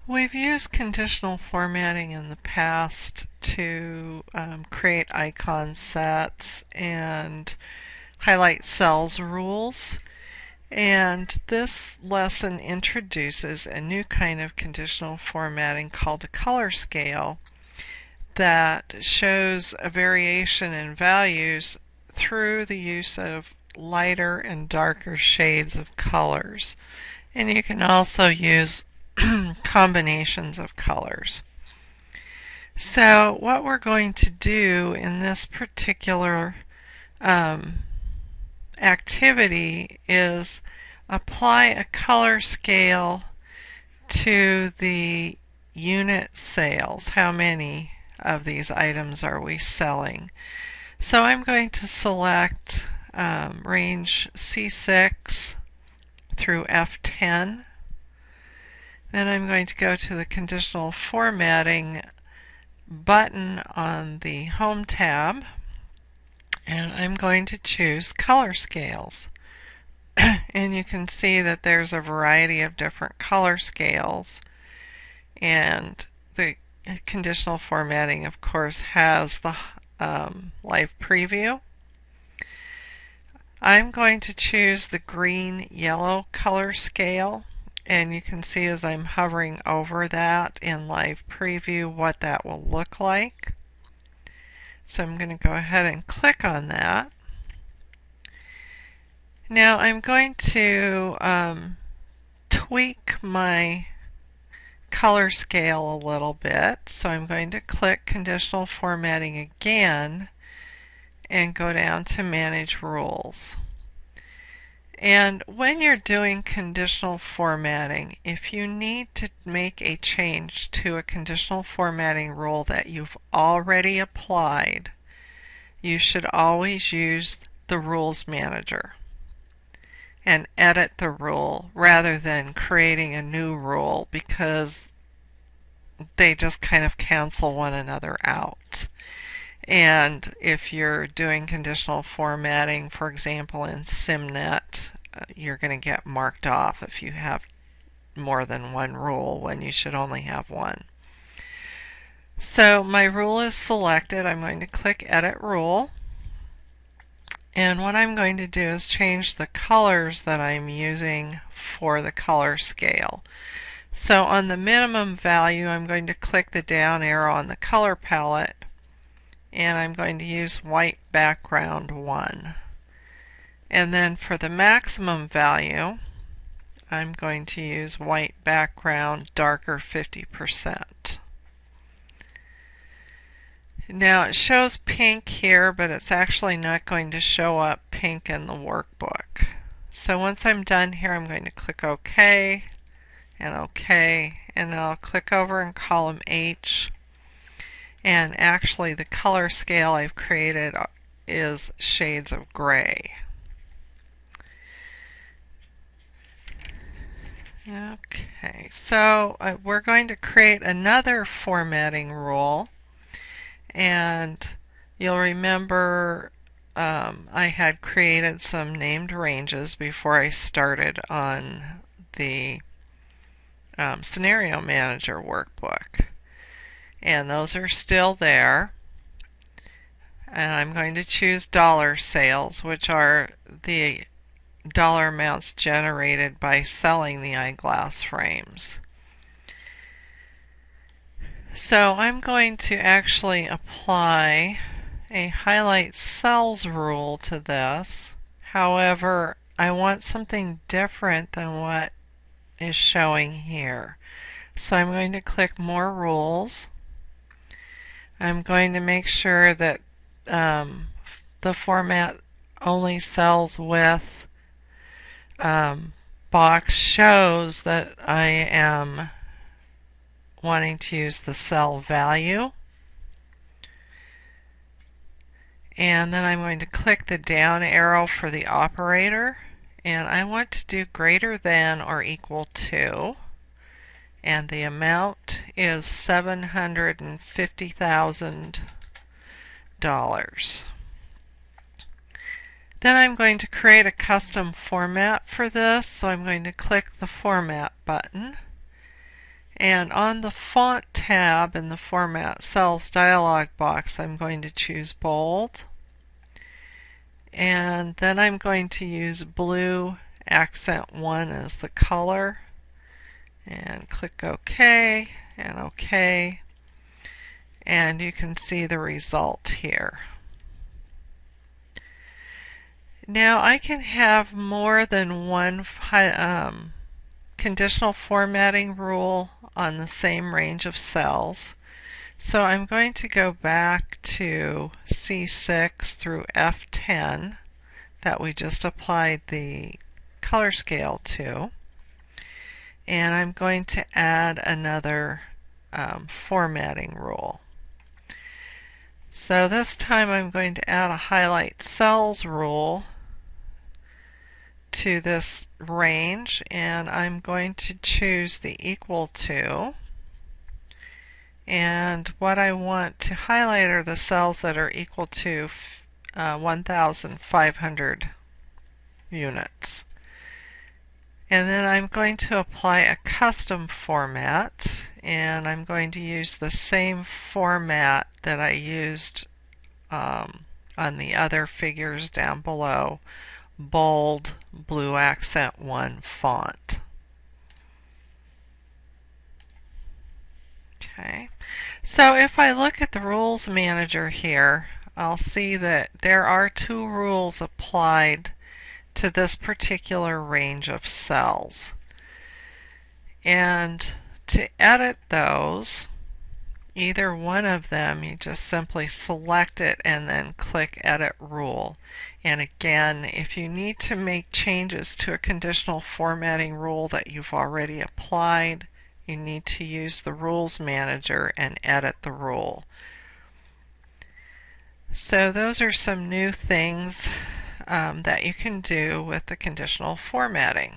We've used conditional formatting in the past to create icon sets and highlight cells rules. And this lesson introduces a new kind of conditional formatting called a color scale that shows a variation in values through the use of lighter and darker shades of colors. And you can also use combinations of colors. So what we're going to do in this particular activity is apply a color scale to the unit sales. How many of these items are we selling? So I'm going to select range C6 through F10. Then I'm going to go to the conditional formatting button on the Home tab, and I'm going to choose color scales. And you can see that there's a variety of different color scales, and the conditional formatting, of course, has the live preview. I'm going to choose the green-yellow color scale, and you can see as I'm hovering over that in live preview what that will look like. So I'm going to go ahead and click on that. Now I'm going to tweak my color scale a little bit. So I'm going to click conditional formatting again and go down to manage rules. And when you're doing conditional formatting, if you need to make a change to a conditional formatting rule that you've already applied, you should always use the Rules Manager and edit the rule rather than creating a new rule, because they just kind of cancel one another out. And if you're doing conditional formatting, for example, in SimNet, you're going to get marked off if you have more than one rule when you should only have one. So my rule is selected. I'm going to click Edit Rule. And what I'm going to do is change the colors that I'm using for the color scale. So on the minimum value, I'm going to click the down arrow on the color palette, and I'm going to use white background 1. And then for the maximum value, I'm going to use white background darker 50%. Now it shows pink here, but it's actually not going to show up pink in the workbook. So once I'm done here, I'm going to click OK and OK, and then I'll click over in column H. And actually the color scale I've created is shades of gray. Okay, so we're going to create another formatting rule, and you'll remember I had created some named ranges before I started on the Scenario Manager workbook. And those are still there. And I'm going to choose dollar sales, which are the dollar amounts generated by selling the eyeglass frames. So I'm going to actually apply a highlight cells rule to this. However, I want something different than what is showing here. So I'm going to click More Rules. I'm going to make sure that the format only cells with box shows that I am wanting to use the cell value. And then I'm going to click the down arrow for the operator, and I want to do greater than or equal to, and the amount is $750,000. Then I'm going to create a custom format for this, so I'm going to click the Format button, And on the Font tab in the Format Cells dialog box, I'm going to choose Bold. And then I'm going to use Blue Accent 1 as the color. And click OK and OK. And you can see the result here. Now I can have more than one conditional formatting rule on the same range of cells. So I'm going to go back to C6 through F10 that we just applied the color scale to. And I'm going to add another formatting rule. So this time I'm going to add a highlight cells rule to this range, and I'm going to choose the equal to. And what I want to highlight are the cells that are equal to 1,500 units. And then I'm going to apply a custom format, and I'm going to use the same format that I used on the other figures down below, bold, blue accent 1 font. Okay, so if I look at the Rules Manager here, I'll see that there are two rules applied to this particular range of cells. And to edit those, either one of them, you just simply select it and then click Edit Rule. And again, if you need to make changes to a conditional formatting rule that you've already applied, you need to use the Rules Manager and edit the rule. So those are some new things that you can do with the conditional formatting.